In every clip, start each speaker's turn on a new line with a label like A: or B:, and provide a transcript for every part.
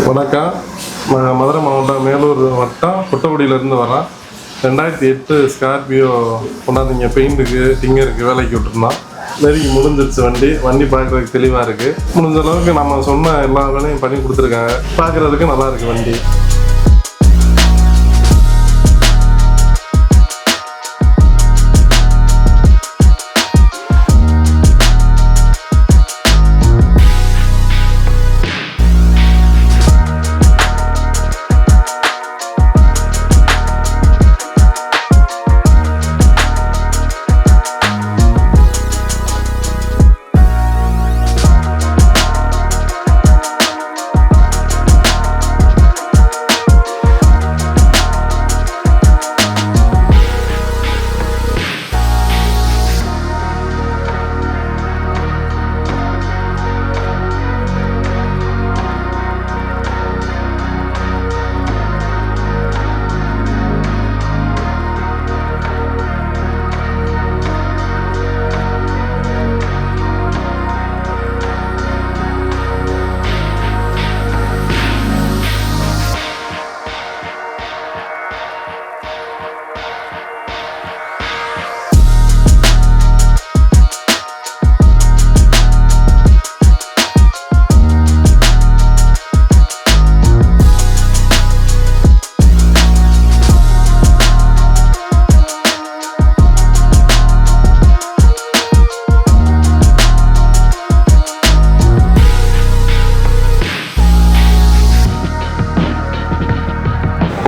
A: வணக்கம். நான் மதுரை மாவட்டம் மேலூர் வட்டம் புட்டக்குடியிலேருந்து வரேன். 2008 ஸ்கார்பியோ கொண்டாந்து இங்கே பெயிண்ட்டுக்கு டிங்கருக்கு வேலைக்கு விட்டுருந்தோம். நெருங்கி முடிஞ்சிருச்சு. வண்டி பார்க்குறதுக்கு தெளிவாக இருக்குது. முடிஞ்ச அளவுக்கு நம்ம சொன்ன எல்லா வேலையும் பண்ணி கொடுத்துருக்காங்க. பார்க்குறதுக்கு நல்லா இருக்குது வண்டி.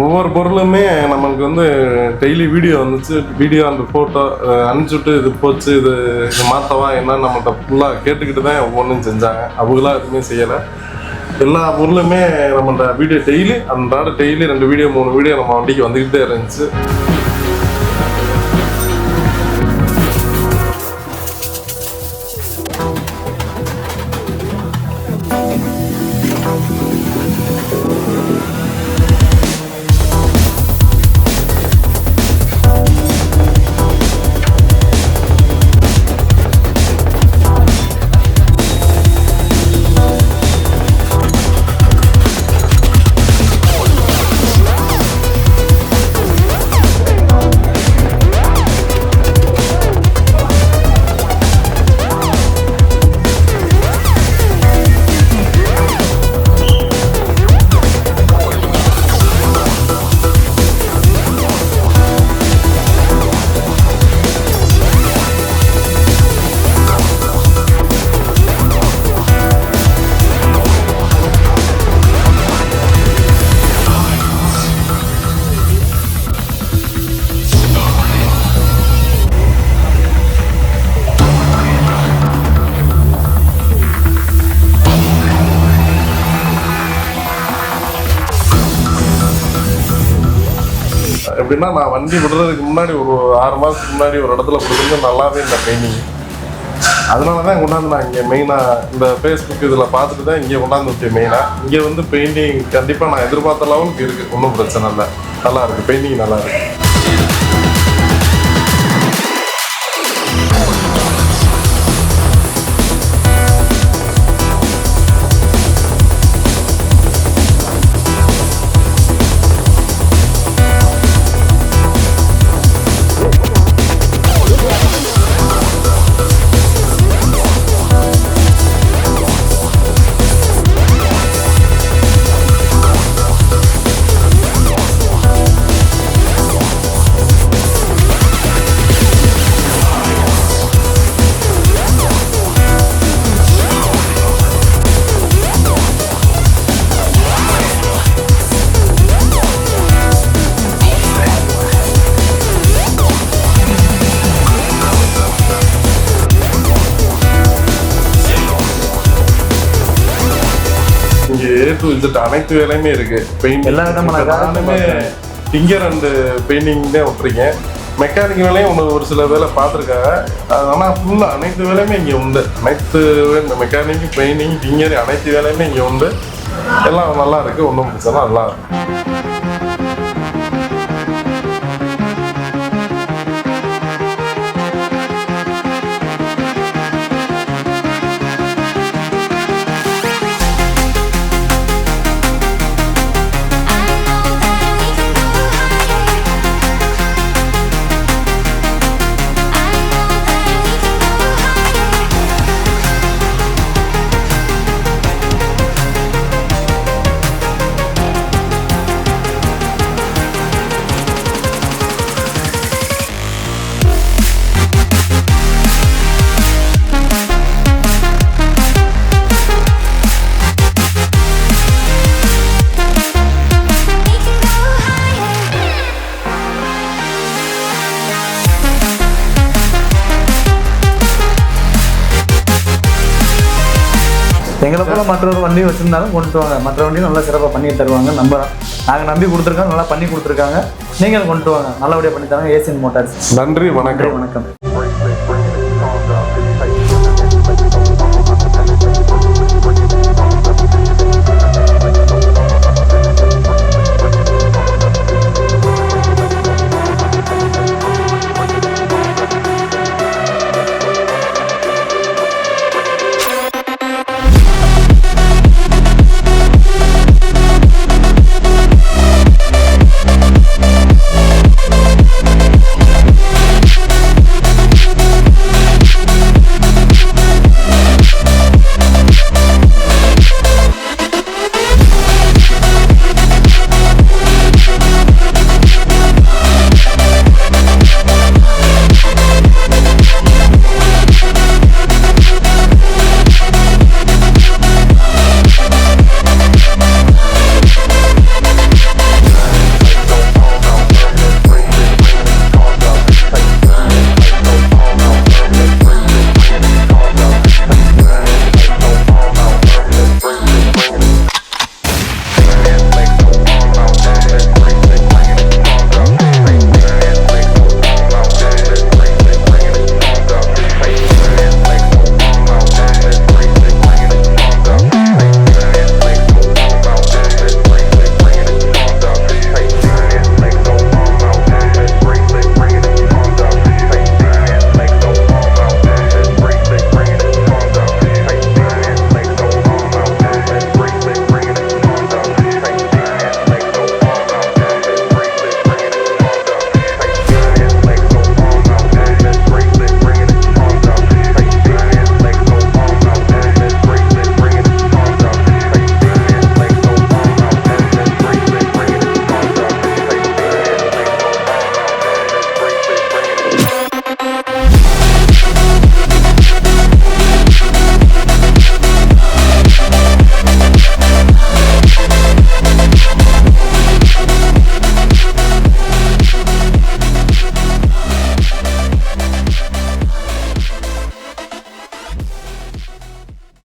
A: ஒவ்வொரு பொருளுமே நமக்கு டெய்லி வீடியோ வந்துச்சு. வீடியோ அந்த ஃபோட்டோ அனுப்பிச்சுட்டு இது போச்சு, இது மாற்றவா என்னன்னு நம்மள்கிட்ட ஃபுல்லாக கேட்டுக்கிட்டு தான் ஒவ்வொன்றும் செஞ்சாங்க. அவங்களாம் எதுவுமே செய்யலை. எல்லா பொருளுமே நம்மள்கிட்ட வீடியோ டெய்லி அன்றாட டெய்லி 2 வீடியோ 3 வீடியோ நம்ம வண்டிக்கு வந்துக்கிட்டே இருந்துச்சு. எப்படின்னா, நான் வண்டி விடுறதுக்கு முன்னாடி ஒரு 6 மாதத்துக்கு முன்னாடி ஒரு இடத்துல கொடுத்துருந்து நல்லாவே இல்லை பெயிண்டிங். அதனால தான் கொண்டாந்து நான் இங்கே மெயினாக இந்த ஃபேஸ்புக் இதில் பார்த்துட்டு தான் இங்கே கொண்டாந்து விட்டேன். மெயினாக இங்கே பெயிண்டிங் கண்டிப்பாக நான் எதிர்பார்த்த லெவலுக்கு இருக்குது. ஒன்றும் பிரச்சனை இல்லை, நல்லா இருக்குது. பெயிண்டிங் நல்லா இருக்குது. இங்கே A to Z அனைத்து வேலையுமே இருக்குது. பெயிண்ட் எல்லா விதமான ஃபிங்கர் அண்டு பெயிண்டிங் தான் விட்டுருக்கேன். மெக்கானிக் வேலையும் ஒரு சில வேலை பார்த்துருக்காங்க. ஆனால் ஃபுல்லாக அனைத்து வேலையுமே இங்கே உண்டு. அனைத்து மெக்கானிக், பெயிண்டிங், ஃபிங்கர் அனைத்து வேலையுமே இங்கே உண்டு. எல்லாம் நல்லா இருக்குது. ஒன்றும் பிரச்சனை நல்லா இருக்குது.
B: எங்களை போல மற்றொரு வண்டி வச்சுருந்தாலும் கொண்டு வாங்க. மற்ற வண்டியும் நல்லா சிறப்பாக பண்ணி தருவாங்க. நாங்கள் நம்பி கொடுத்துருக்கோம், நல்லா பண்ணி கொடுத்துருக்காங்க. நீங்கள் கொண்டு வாங்க, நல்லபடியாக பண்ணி தராங்க ACN மோட்டார்ஸ்.
A: நன்றி, வணக்கம்.
B: வணக்கம்.